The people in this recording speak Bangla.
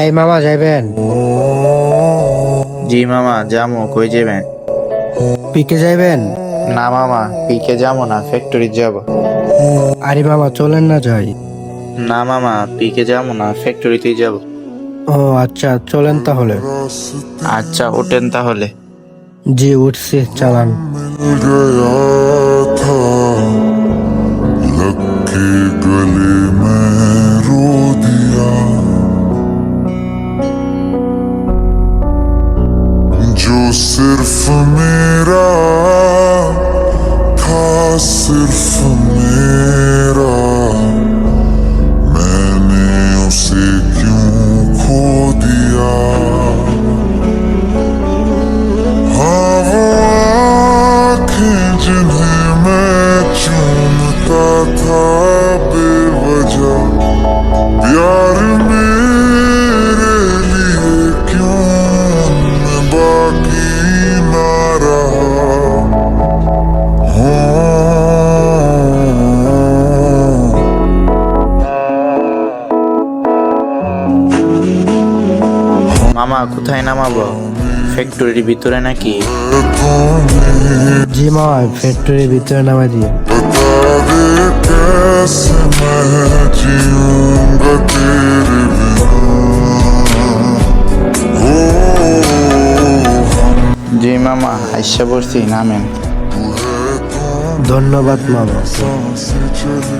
এই মামা যাইবেন? জি মামা যামো। কই যাবেন? পিকে যাইবেন? না মামা, পিকে যাবো না, ফ্যাক্টরি যাব। আরে মামা চলেন না যাই। না মামা, পিকে যাবো না, ফ্যাক্টরিতেই যাব। ও আচ্ছা, চলেন তাহলে। আচ্ছা ওঠেন তাহলে। জি উঠছি, চালান। मिल गया था लग के गले में रो दिया जो सिर्फ मेरा था, सिर्फ मेरा, मैंने उसे क्यों खो दिया। हाँ वो आँखें जिन्हें मैं चूमता था बेवजह, प्यार मेरे लिए क्यों उनमें बाकी ना रहा। মামা কোথায় নামাবো? ফ্যাক্টরির ভিতরে নাকি? জি মামা, ফ্যাক্টরির ভিতরে নামাই দিয়ে। बता दे कैसे मैं जीऊंगा तेरे बिना। हो জি মামা আইসা পড়ছি, নামেন। तू है तो ধন্যবাদ মামা। सांसें चले